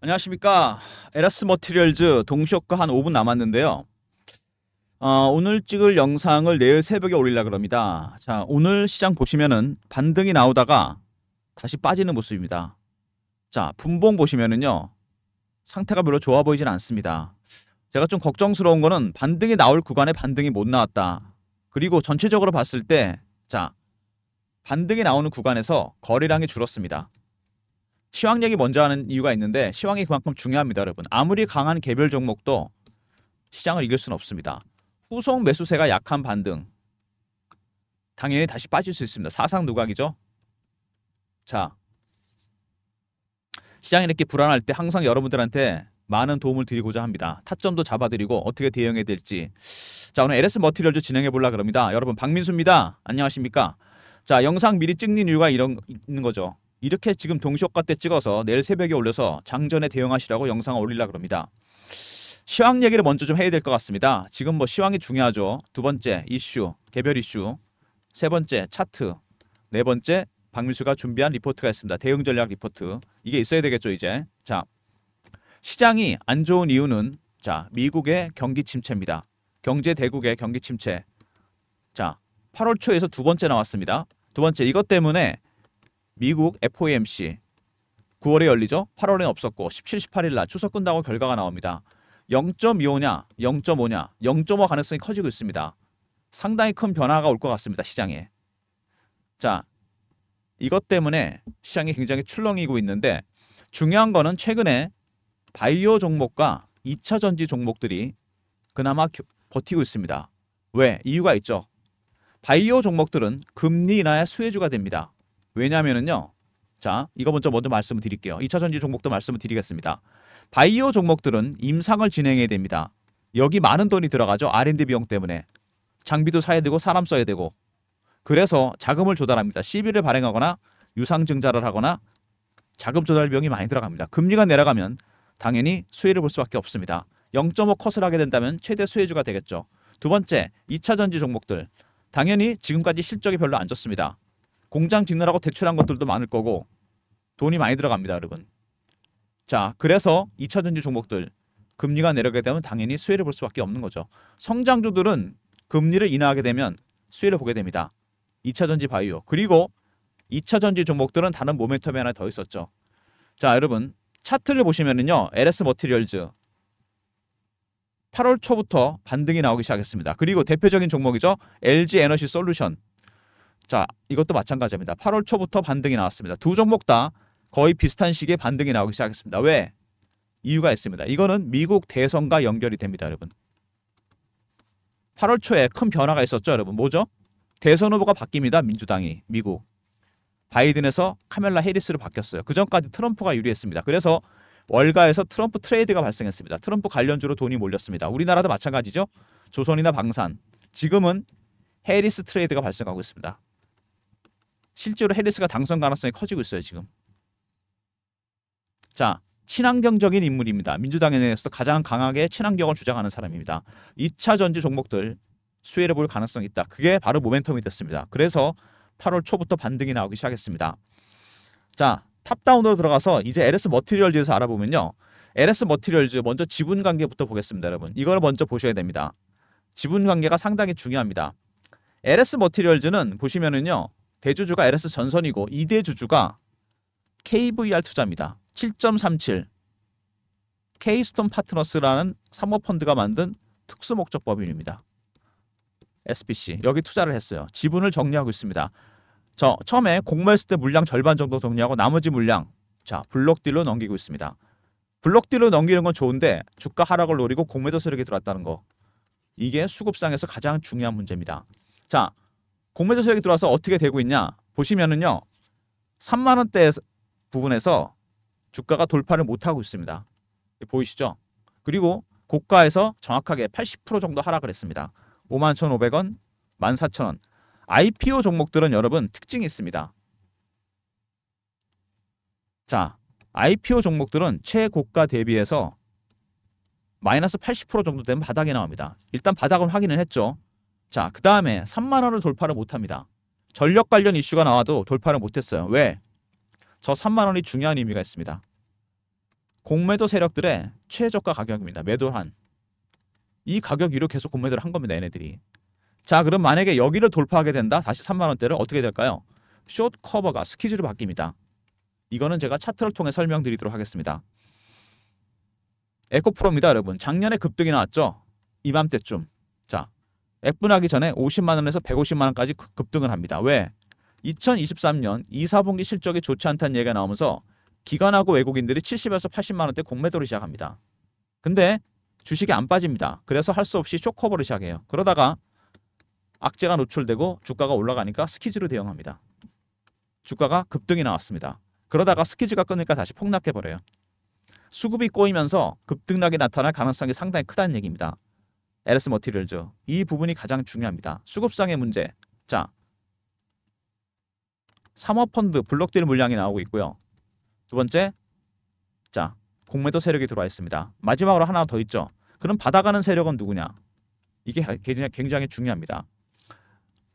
안녕하십니까. 에라스 머티리얼즈 동시효과 한 5분 남았는데요. 오늘 찍을 영상을 내일 새벽에 올리려고 합니다. 자, 오늘 시장 보시면은 반등이 나오다가 다시 빠지는 모습입니다. 자, 분봉 보시면은요. 상태가 별로 좋아 보이진 않습니다. 제가 좀 걱정스러운 거는 반등이 나올 구간에 반등이 못 나왔다. 그리고 전체적으로 봤을 때, 자, 반등이 나오는 구간에서 거래량이 줄었습니다. 시황 얘기 먼저 하는 이유가 있는데 시황이 그만큼 중요합니다, 여러분. 아무리 강한 개별 종목도 시장을 이길 수는 없습니다. 후속 매수세가 약한 반등. 당연히 다시 빠질 수 있습니다. 사상 누각이죠. 자, 시장이 이렇게 불안할 때 항상 여러분들한테 많은 도움을 드리고자 합니다. 타점도 잡아드리고 어떻게 대응해야 될지. 자, 오늘 LS 머티리얼즈 진행해 보려고 합니다. 여러분, 박민수입니다. 안녕하십니까? 자, 영상 미리 찍는 이유가 있는 거죠. 이렇게 지금 동시효과 때 찍어서 내일 새벽에 올려서 장전에 대응하시라고 영상을 올리려고 합니다. 시황 얘기를 먼저 좀 해야 될 것 같습니다. 지금 뭐 시황이 중요하죠. 두 번째 이슈, 개별 이슈. 세 번째 차트. 네 번째 박민수가 준비한 리포트가 있습니다. 대응 전략 리포트. 이게 있어야 되겠죠, 이제. 자, 시장이 안 좋은 이유는 자, 미국의 경기 침체입니다. 경제 대국의 경기 침체. 자, 8월 초에서 두 번째 나왔습니다. 두 번째 이것 때문에 미국 FOMC 9월에 열리죠. 8월에 없었고 17, 18일 날 추석 끝나고 결과가 나옵니다. 0.25냐 0.5냐 0.5 가능성이 커지고 있습니다. 상당히 큰 변화가 올 것 같습니다. 시장에. 자, 이것 때문에 시장이 굉장히 출렁이고 있는데 중요한 거는 최근에 바이오 종목과 2차 전지 종목들이 그나마 버티고 있습니다. 왜? 이유가 있죠. 바이오 종목들은 금리 인하의 수혜주가 됩니다. 왜냐면은요. 자, 이거 먼저 말씀을 드릴게요. 2차 전지 종목도 말씀을 드리겠습니다. 바이오 종목들은 임상을 진행해야 됩니다. 여기 많은 돈이 들어가죠. R&D 비용 때문에. 장비도 사야 되고 사람 써야 되고. 그래서 자금을 조달합니다. 시비를 발행하거나 유상증자를 하거나 자금 조달 비용이 많이 들어갑니다. 금리가 내려가면 당연히 수혜를 볼 수밖에 없습니다. 0.5 컷을 하게 된다면 최대 수혜주가 되겠죠. 두 번째, 2차 전지 종목들. 당연히 지금까지 실적이 별로 안 좋습니다. 공장 짓느라고 대출한 것들도 많을 거고 돈이 많이 들어갑니다, 여러분. 자, 그래서 2차 전지 종목들 금리가 내려가게 되면 당연히 수혜를 볼 수밖에 없는 거죠. 성장주들은 금리를 인하하게 되면 수혜를 보게 됩니다. 2차 전지 바이오. 그리고 2차 전지 종목들은 다른 모멘텀이 하나 더 있었죠. 자, 여러분 차트를 보시면은요. LS 머티리얼즈 8월 초부터 반등이 나오기 시작했습니다. 그리고 대표적인 종목이죠. LG 에너지 솔루션. 자, 이것도 마찬가지입니다. 8월 초부터 반등이 나왔습니다. 두 종목 다 거의 비슷한 시기에 반등이 나오기 시작했습니다. 왜? 이유가 있습니다. 이거는 미국 대선과 연결이 됩니다, 여러분. 8월 초에 큰 변화가 있었죠, 여러분. 뭐죠? 대선 후보가 바뀝니다, 민주당이. 미국. 바이든에서 카멜라 해리스로 바뀌었어요. 그전까지 트럼프가 유리했습니다. 그래서 월가에서 트럼프 트레이드가 발생했습니다. 트럼프 관련주로 돈이 몰렸습니다. 우리나라도 마찬가지죠. 조선이나 방산. 지금은 해리스 트레이드가 발생하고 있습니다. 실제로 해리스가 당선 가능성이 커지고 있어요, 지금. 자, 친환경적인 인물입니다. 민주당에 대해서도 가장 강하게 친환경을 주장하는 사람입니다. 2차 전지 종목들 수혜를 볼 가능성이 있다. 그게 바로 모멘텀이 됐습니다. 그래서 8월 초부터 반등이 나오기 시작했습니다. 자, 탑다운으로 들어가서 이제 LS 머티리얼즈에서 알아보면요. LS 머티리얼즈 먼저 지분 관계부터 보겠습니다, 여러분. 이걸 먼저 보셔야 됩니다. 지분 관계가 상당히 중요합니다. LS 머티리얼즈는 보시면은요. 대주주가 LS 전선이고 2대 주주가 KVR 투자입니다. 7.37 Keystone 파트너스라는 사모펀드가 만든 특수목적법인입니다. SPC 여기 투자를 했어요. 지분을 정리하고 있습니다. 처음에 공모했을 때 물량 절반 정도 정리하고 나머지 물량 자 블록딜로 넘기고 있습니다. 블록딜로 넘기는 건 좋은데 주가 하락을 노리고 공매도 세력이 들어왔다는 거 이게 수급상에서 가장 중요한 문제입니다. 자, 공매도 세력이 들어와서 어떻게 되고 있냐 보시면은요 3만 원대 부분에서 주가가 돌파를 못하고 있습니다. 보이시죠? 그리고 고가에서 정확하게 80% 정도 하락을 했습니다. 51,500원, 14,000원. IPO 종목들은 여러분 특징이 있습니다. 자, IPO 종목들은 최고가 대비해서 마이너스 80% 정도 되면 바닥에 나옵니다. 일단 바닥은 확인을 했죠. 자, 그 다음에 3만 원을 돌파를 못합니다. 전력 관련 이슈가 나와도 돌파를 못했어요. 왜? 저 3만 원이 중요한 의미가 있습니다. 공매도 세력들의 최저가 가격입니다. 매도한 이 가격 위로 계속 공매도를 한 겁니다. 얘네들이. 자, 그럼 만약에 여기를 돌파하게 된다. 다시 3만 원대를 어떻게 될까요? 숏 커버가 스키즈로 바뀝니다. 이거는 제가 차트를 통해 설명드리도록 하겠습니다. 에코프로입니다, 여러분. 작년에 급등이 나왔죠. 이맘때쯤. 자, 액분하기 전에 50만 원에서 150만 원까지 급등을 합니다. 왜? 2023년 2, 4분기 실적이 좋지 않다는 얘기가 나오면서 기관하고 외국인들이 70에서 80만 원대 공매도를 시작합니다. 근데 주식이 안 빠집니다. 그래서 할 수 없이 숏커버를 시작해요. 그러다가 악재가 노출되고 주가가 올라가니까 스키즈로 대응합니다. 주가가 급등이 나왔습니다. 그러다가 스키즈가 끊으니까 다시 폭락해버려요. 수급이 꼬이면서 급등락이 나타날 가능성이 상당히 크다는 얘기입니다. LS 머티리얼즈. 이 부분이 가장 중요합니다. 수급상의 문제. 자, 사모펀드 블록딜 물량이 나오고 있고요. 두 번째, 자, 공매도 세력이 들어와 있습니다. 마지막으로 하나 더 있죠. 그럼 받아가는 세력은 누구냐? 이게 굉장히 중요합니다.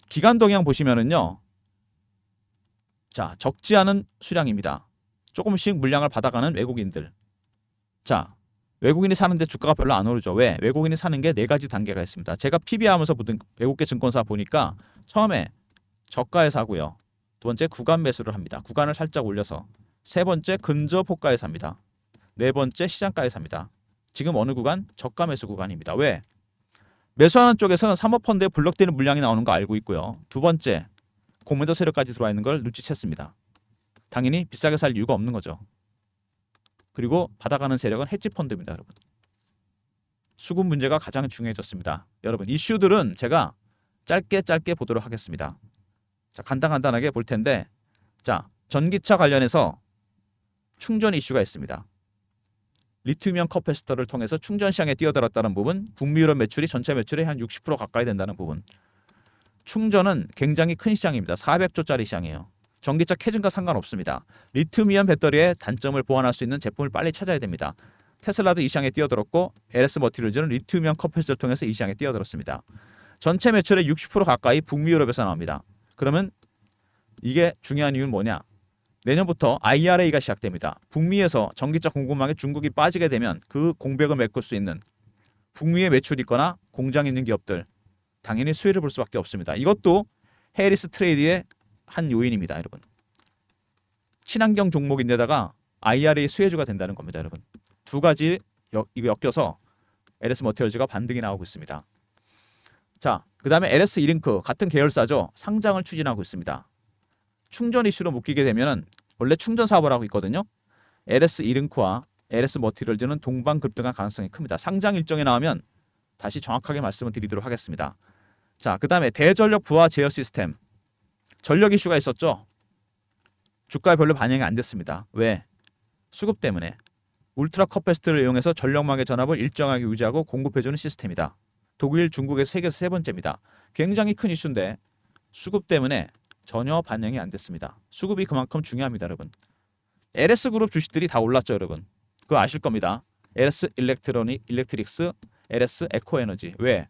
기간 동향 보시면은요. 자, 적지 않은 수량입니다. 조금씩 물량을 받아가는 외국인들. 자, 외국인이 사는데 주가가 별로 안 오르죠. 왜? 외국인이 사는 게 네 가지 단계가 있습니다. 제가 PB하면서 보던 외국계 증권사 보니까 처음에 저가에 사고요. 두 번째 구간 매수를 합니다. 구간을 살짝 올려서. 세 번째 근접 호가에 삽니다. 네 번째 시장가에 삽니다. 지금 어느 구간? 저가 매수 구간입니다. 왜? 매수하는 쪽에서는 사모펀드에 블록되는 물량이 나오는 거 알고 있고요. 두 번째, 공매도 세력까지 들어와 있는 걸 눈치챘습니다. 당연히 비싸게 살 이유가 없는 거죠. 그리고 받아가는 세력은 헤지펀드입니다, 여러분. 수급 문제가 가장 중요해졌습니다. 여러분, 이슈들은 제가 짧게 보도록 하겠습니다. 자, 간단하게 볼 텐데, 자, 전기차 관련해서 충전 이슈가 있습니다. 리튬이온 커패시터를 통해서 충전 시장에 뛰어들었다는 부분, 북미 유럽 매출이 전체 매출의 한 60% 가까이 된다는 부분. 충전은 굉장히 큰 시장입니다. 400조짜리 시장이에요. 전기차 캐즘과 상관없습니다. 리튬이온 배터리의 단점을 보완할 수 있는 제품을 빨리 찾아야 됩니다. 테슬라도 이 시장에 뛰어들었고 LS 머티리얼즈는 리튬이온 커패시터를 통해서 이 시장에 뛰어들었습니다. 전체 매출의 60% 가까이 북미 유럽에서 나옵니다. 그러면 이게 중요한 이유는 뭐냐? 내년부터 IRA가 시작됩니다. 북미에서 전기차 공급망에 중국이 빠지게 되면 그 공백을 메꿀 수 있는 북미의 매출이 있거나 공장이 있는 기업들 당연히 수혜를 볼 수밖에 없습니다. 이것도 해리스 트레이드의 한 요인입니다, 여러분. 친환경 종목인데다가 IRA 수혜주가 된다는 겁니다, 여러분. 두 가지 이거 엮여서 LS 머티리얼즈가 반등이 나오고 있습니다. 자, 그 다음에 LS 이링크 같은 계열사죠. 상장을 추진하고 있습니다. 충전 이슈로 묶이게 되면 원래 충전 사업을 하고 있거든요. LS 이링크와 LS 머티리얼즈는 동반 급등할 가능성이 큽니다. 상장 일정이 나오면 다시 정확하게 말씀을 드리도록 하겠습니다. 자, 그 다음에 대전력 부하 제어 시스템. 전력 이슈가 있었죠. 주가에 별로 반영이 안 됐습니다. 왜? 수급 때문에. 울트라 커패시터를 이용해서 전력망의 전압을 일정하게 유지하고 공급해주는 시스템이다. 독일, 중국에서 세계에서 세 번째입니다. 굉장히 큰 이슈인데 수급 때문에 전혀 반영이 안 됐습니다. 수급이 그만큼 중요합니다, 여러분. LS 그룹 주식들이 다 올랐죠, 여러분. 그거 아실 겁니다. LS 일렉트릭스, LS 에코에너지. 왜?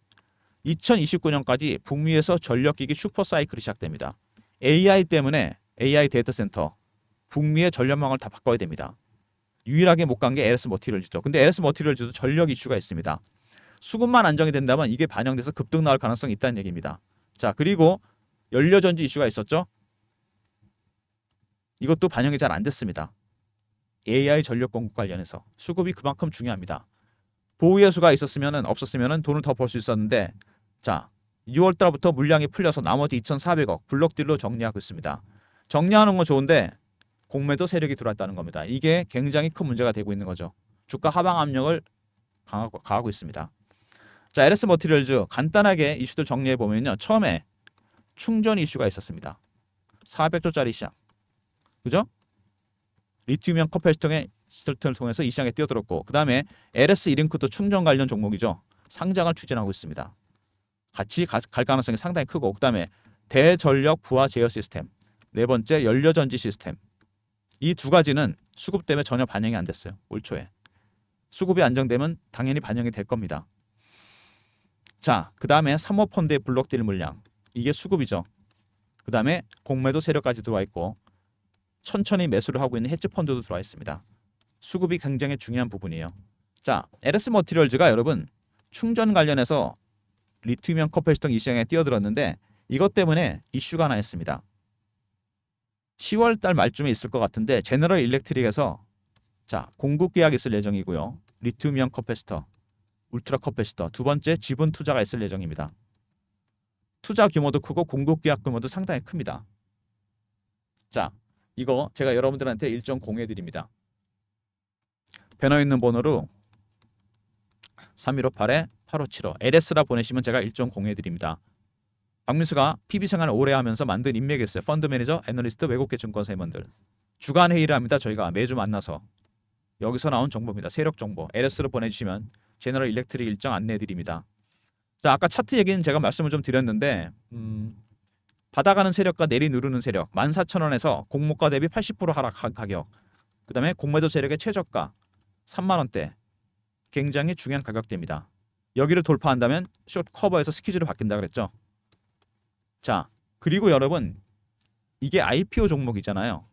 2029년까지 북미에서 전력기기 슈퍼사이클이 시작됩니다. AI 때문에 AI 데이터 센터, 북미의 전력망을 다 바꿔야 됩니다. 유일하게 못 간 게 LS 머티리얼즈죠. 근데 LS 머티리얼즈도 전력 이슈가 있습니다. 수급만 안정이 된다면 이게 반영돼서 급등 나올 가능성이 있다는 얘기입니다. 자, 그리고 연료전지 이슈가 있었죠. 이것도 반영이 잘 안 됐습니다. AI 전력 공급 관련해서 수급이 그만큼 중요합니다. 보유예수가 있었으면 없었으면 돈을 더 벌 수 있었는데, 자, 6월 달부터 물량이 풀려서 나머지 2,400억 블록딜로 정리하고 있습니다. 정리하는 건 좋은데 공매도 세력이 들어왔다는 겁니다. 이게 굉장히 큰 문제가 되고 있는 거죠. 주가 하방 압력을 가하고 있습니다. 자, LS 머티리얼즈 간단하게 이슈들 정리해 보면요. 처음에 충전 이슈가 있었습니다. 400조짜리 시장. 그죠? 리튬이온 커패시터를 통해서 이 시장에 뛰어들었고, 그 다음에 LS 이링크도 충전 관련 종목이죠. 상장을 추진하고 있습니다. 같이 갈 가능성이 상당히 크고, 그 다음에 대전력 부하 제어 시스템, 네 번째 연료전지 시스템. 이 두 가지는 수급 때문에 전혀 반영이 안 됐어요. 올 초에. 수급이 안정되면 당연히 반영이 될 겁니다. 자, 그 다음에 사모펀드의 블록딜 물량. 이게 수급이죠. 그 다음에 공매도 세력까지 들어와 있고 천천히 매수를 하고 있는 헤지펀드도 들어와 있습니다. 수급이 굉장히 중요한 부분이에요. 자, LS 머티리얼즈가 여러분 충전 관련해서 리튬이온 커패시터 이 시장에 뛰어들었는데 이것 때문에 이슈가 하나 있습니다. 10월 달 말쯤에 있을 것 같은데 제너럴 일렉트릭에서 자, 공급 계약이 있을 예정이고요. 리튬이온 커패시터, 울트라 커패시터 두 번째 지분 투자가 있을 예정입니다. 투자 규모도 크고 공급 계약 규모도 상당히 큽니다. 자, 이거 제가 여러분들한테 일정 공유해 드립니다. 배너 있는 번호로 3158-8575 LS라 보내시면 제가 일정 공유해 드립니다. 박민수가 PB 생활을 오래 하면서 만든 인맥이 있어요. 펀드 매니저, 애널리스트, 외국계 증권사 임원들. 주간 회의를 합니다. 저희가 매주 만나서. 여기서 나온 정보입니다. 세력 정보. LS로 보내주시면 제너럴 일렉트릭 일정 안내해 드립니다. 자, 아까 차트 얘기는 제가 말씀을 좀 드렸는데 받아가는 세력과 내리누르는 세력 14,000원에서 공모가 대비 80% 하락한 가격, 그 다음에 공매도 세력의 최저가 3만원대, 굉장히 중요한 가격대입니다. 여기를 돌파한다면 숏 커버에서 스퀴즈를 바뀐다 그랬죠. 자, 그리고 여러분 이게 IPO 종목이잖아요.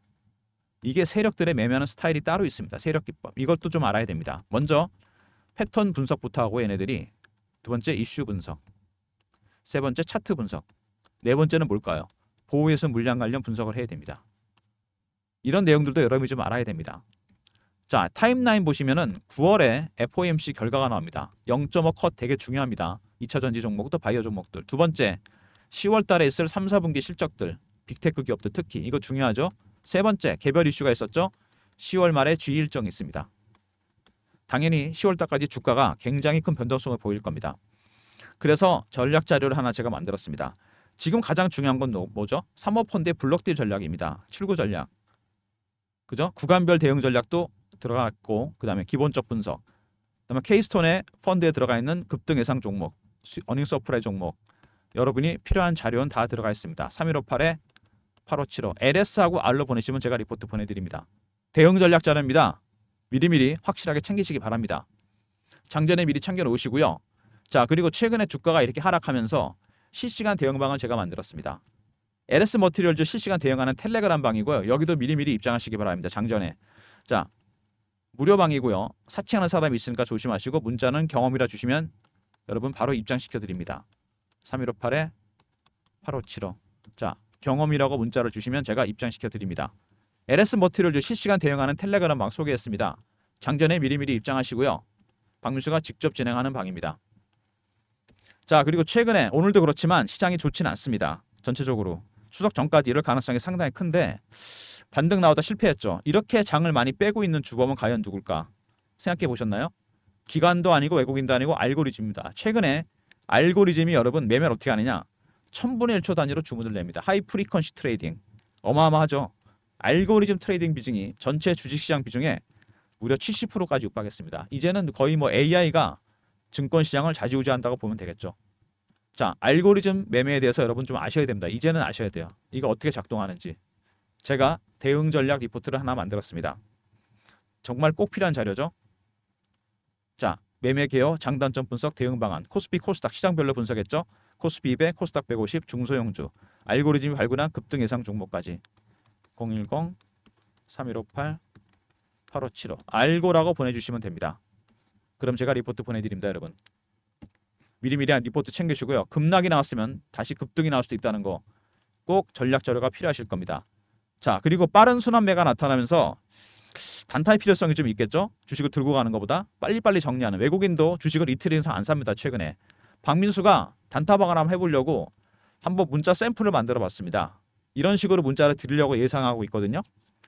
이게 세력들의 매매하는 스타일이 따로 있습니다. 세력 기법. 이것도 좀 알아야 됩니다. 먼저 패턴 분석부터 하고 얘네들이 두 번째 이슈 분석, 세 번째 차트 분석, 네 번째는 뭘까요? 보호예수 물량 관련 분석을 해야 됩니다. 이런 내용들도 여러분이 좀 알아야 됩니다. 자, 타임라인 보시면은 9월에 FOMC 결과가 나옵니다. 0.5 컷 되게 중요합니다. 2차 전지 종목도 바이오 종목들. 두 번째 10월 달에 있을 3, 4분기 실적들, 빅테크 기업들 특히 이거 중요하죠. 세 번째 개별 이슈가 있었죠. 10월 말에 G 일정이 있습니다. 당연히 10월 달까지 주가가 굉장히 큰 변동성을 보일 겁니다. 그래서 전략 자료를 하나 제가 만들었습니다. 지금 가장 중요한 건 뭐죠? 사모펀드의 블록딜 전략입니다. 출구 전략. 그죠? 구간별 대응 전략도 들어갔고, 그 다음에 기본적 분석, 그 다음에 케이스톤의 펀드에 들어가 있는 급등 예상 종목, 어닝 서프라이즈 종목, 여러분이 필요한 자료는 다 들어가 있습니다. 3158-8575 LS하고 R로 보내시면 제가 리포트 보내드립니다. 대응 전략 자료입니다. 미리미리 확실하게 챙기시기 바랍니다. 장전에 미리 챙겨 놓으시고요. 자, 그리고 최근에 주가가 이렇게 하락하면서 실시간 대응방을 제가 만들었습니다. LS 머티리얼즈 실시간 대응하는 텔레그램 방이고요. 여기도 미리미리 입장하시기 바랍니다. 장전에. 자, 무료방이고요. 사칭하는 사람이 있으니까 조심하시고 문자는 경험이라 주시면 여러분 바로 입장시켜 드립니다. 3158-8575 자, 경험이라고 문자를 주시면 제가 입장시켜 드립니다. LS 머티리얼즈 실시간 대응하는 텔레그램 방 소개했습니다. 장전에 미리미리 입장하시고요. 박민수가 직접 진행하는 방입니다. 자, 그리고 최근에 오늘도 그렇지만 시장이 좋지는 않습니다. 전체적으로 추석 전까지 이럴 가능성이 상당히 큰데 반등 나오다 실패했죠. 이렇게 장을 많이 빼고 있는 주범은 과연 누굴까 생각해 보셨나요? 기관도 아니고 외국인도 아니고 알고리즘입니다. 최근에 알고리즘이 여러분 매매를 어떻게 하느냐, 1000분의 1초 단위로 주문을 냅니다. 하이 프리퀀시 트레이딩 어마어마하죠. 알고리즘 트레이딩 비중이 전체 주식시장 비중에 무려 70%까지 육박했습니다. 이제는 거의 뭐 AI가 증권시장을 좌지우지한다고 보면 되겠죠. 자, 알고리즘 매매에 대해서 여러분 좀 아셔야 됩니다. 이제는 아셔야 돼요. 이거 어떻게 작동하는지. 제가 대응 전략 리포트를 하나 만들었습니다. 정말 꼭 필요한 자료죠. 자, 매매 개요, 장단점 분석, 대응 방안, 코스피, 코스닥 시장별로 분석했죠. 코스피 200, 코스닥 150, 중소형주, 알고리즘이 발굴한 급등 예상 종목까지. 010-3158-8575 알고라고 보내주시면 됩니다. 그럼 제가 리포트 보내드립니다. 여러분 미리미리 리포트 챙기시고요. 급락이 나왔으면 다시 급등이 나올 수도 있다는 거 꼭 전략 자료가 필요하실 겁니다. 자, 그리고 빠른 순환매가 나타나면서 단타의 필요성이 좀 있겠죠. 주식을 들고 가는 것보다 빨리빨리 정리하는, 외국인도 주식을 이틀 이상 안 삽니다. 최근에 박민수가 단타방을 한번 해보려고 한번 문자 샘플을 만들어 봤습니다. 이런 식으로 문자를 드리려고 예상하고 있거든요.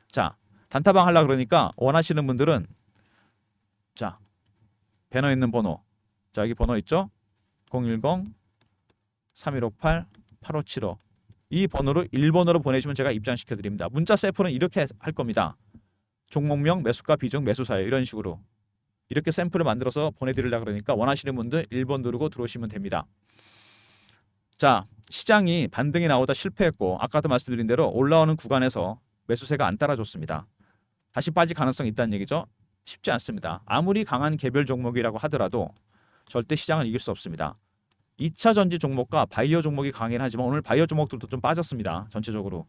자, 단타방 하려고 그러니까 원하시는 분들은 자, 배너 있는 번호, 자, 여기 번호 있죠. 010-3158-8575 이 번호로 1번으로 보내시면 제가 입장시켜 드립니다. 문자 샘플은 이렇게 할 겁니다. 종목명, 매수가, 비중, 매수사예요. 이런 식으로 이렇게 샘플을 만들어서 보내드리려고 그러니까 원하시는 분들 1번 누르고 들어오시면 됩니다. 자, 시장이 반등이 나오다 실패했고 아까도 말씀드린 대로 올라오는 구간에서 매수세가 안 따라줬습니다. 다시 빠질 가능성이 있다는 얘기죠. 쉽지 않습니다. 아무리 강한 개별 종목이라고 하더라도 절대 시장을 이길 수 없습니다. 2차 전지 종목과 바이오 종목이 강하긴 하지만 오늘 바이오 종목들도 좀 빠졌습니다. 전체적으로.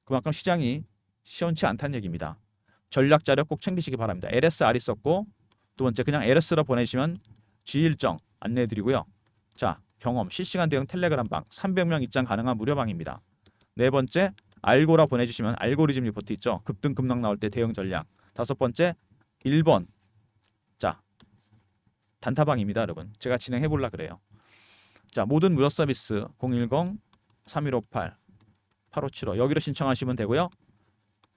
그만큼 시장이 시원치 않다는 얘기입니다. 전략 자료 꼭 챙기시기 바랍니다. LSR 있었고 두 번째 그냥 LS로 보내시면 G일정 안내해드리고요. 자, 경험 실시간 대응 텔레그램방 300명 입장 가능한 무료방입니다. 네 번째 알고라 보내주시면 알고리즘 리포트 있죠. 급등 급락 나올 때 대응 전략. 다섯 번째 1번 자 단타방입니다. 여러분 제가 진행해 볼라 그래요. 자, 모든 무료 서비스 010-3158-8575 여기로 신청하시면 되고요.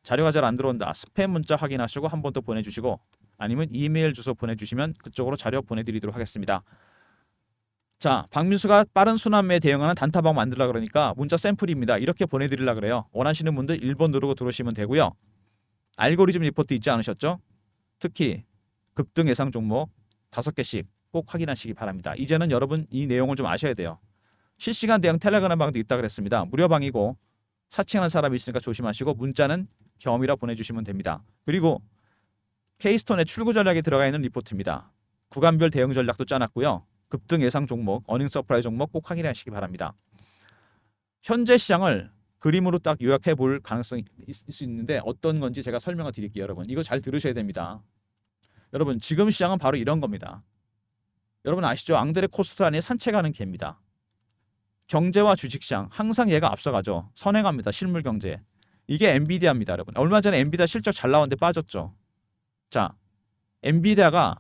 자료가 잘 안 들어온다. 스팸 문자 확인하시고 한 번 더 보내주시고 아니면 이메일 주소 보내주시면 그쪽으로 자료 보내드리도록 하겠습니다. 자, 박민수가 빠른 순환매에 대응하는 단타방 만들라 그러니까 문자 샘플입니다. 이렇게 보내드리려 그래요. 원하시는 분들 1번 누르고 들어오시면 되고요. 알고리즘 리포트 있지 않으셨죠? 특히 급등 예상 종목 5개씩 꼭 확인하시기 바랍니다. 이제는 여러분 이 내용을 좀 아셔야 돼요. 실시간 대응 텔레그램 방도 있다 그랬습니다. 무료방이고 사칭하는 사람이 있으니까 조심하시고 문자는 경험이라 보내주시면 됩니다. 그리고 K스톤의 출구 전략에 들어가 있는 리포트입니다. 구간별 대응 전략도 짜놨고요. 급등 예상 종목, 어닝 서프라이즈 종목 꼭 확인하시기 바랍니다. 현재 시장을 그림으로 딱 요약해 볼 가능성이 있을 수 있는데 어떤 건지 제가 설명을 드릴게요. 여러분 이거 잘 들으셔야 됩니다. 여러분 지금 시장은 바로 이런 겁니다. 여러분 아시죠? 앙드레 코스트 안에 산책하는 개입니다. 경제와 주식시장 항상 얘가 앞서가죠. 선행합니다. 실물 경제. 이게 엔비디아입니다. 여러분 얼마 전에 엔비디아 실적 잘 나왔는데 빠졌죠. 자, 엔비디아가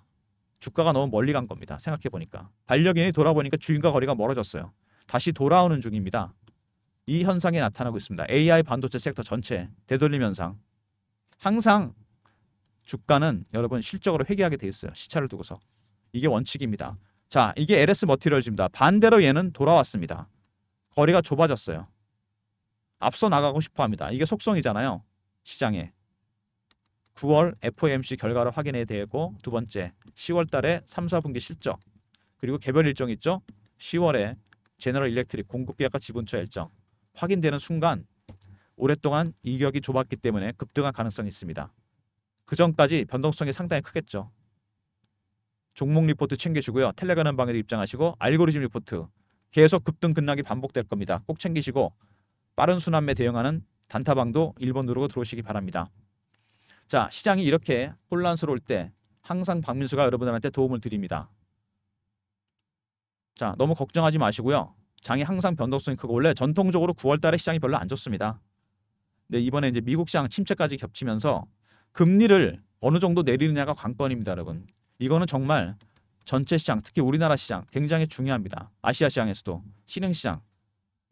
주가가 너무 멀리 간 겁니다. 생각해보니까 반려견이 돌아보니까 주인과 거리가 멀어졌어요. 다시 돌아오는 중입니다. 이 현상이 나타나고 있습니다. AI 반도체 섹터 전체 되돌림 현상. 항상 주가는 여러분 실적으로 회귀하게 돼 있어요. 시차를 두고서. 이게 원칙입니다. 자, 이게 LS 머티리얼즈입니다. 반대로 얘는 돌아왔습니다. 거리가 좁아졌어요. 앞서 나가고 싶어 합니다. 이게 속성이잖아요. 시장에. 9월 FOMC 결과를 확인해야 되고 두 번째 10월 달에 3, 4분기 실적 그리고 개별 일정 있죠. 10월에 제너럴 일렉트릭 공급계약과 지분투자 일정 확인되는 순간 오랫동안 이격이 좁았기 때문에 급등할 가능성이 있습니다. 그 전까지 변동성이 상당히 크겠죠. 종목 리포트 챙기시고요. 텔레그램 방에도 입장하시고 알고리즘 리포트 계속 급등 급락이 반복될 겁니다. 꼭 챙기시고 빠른 순환매 대응하는 단타방도 1번 누르고 들어오시기 바랍니다. 자, 시장이 이렇게 혼란스러울 때 항상 박민수가 여러분들한테 도움을 드립니다. 자, 너무 걱정하지 마시고요. 장이 항상 변동성이 크고 원래 전통적으로 9월 달에 시장이 별로 안 좋습니다. 근데 이번에 이제 미국 시장 침체까지 겹치면서 금리를 어느 정도 내리느냐가 관건입니다, 여러분. 이거는 정말 전체 시장, 특히 우리나라 시장 굉장히 중요합니다. 아시아 시장에서도 신흥 시장.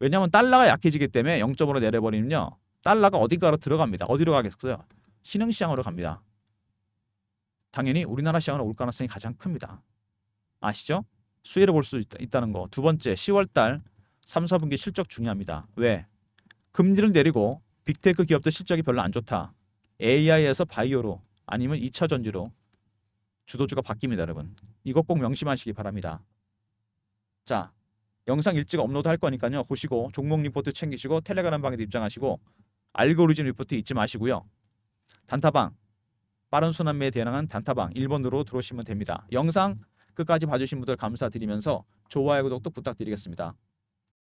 왜냐하면 달러가 약해지기 때문에 0.5로 내려버리면요. 달러가 어딘가로 들어갑니다. 어디로 가겠어요? 신흥 시장으로 갑니다. 당연히 우리나라 시장으로 올 가능성이 가장 큽니다. 아시죠? 수혜를 볼 수 있다는 거. 두 번째 10월달 3, 4분기 실적 중요합니다. 왜? 금리를 내리고 빅테크 기업들 실적이 별로 안 좋다. AI에서 바이오로 아니면 2차 전지로 주도주가 바뀝니다. 여러분. 이거 꼭 명심하시기 바랍니다. 자, 영상 일찍 업로드 할 거니까요. 보시고 종목 리포트 챙기시고 텔레그램 방에도 입장하시고 알고리즘 리포트 잊지 마시고요. 단타방, 빠른 순환매에 대응한 단타방 1번으로 들어오시면 됩니다. 영상 끝까지 봐주신 분들 감사드리면서 좋아요, 구독도 부탁드리겠습니다.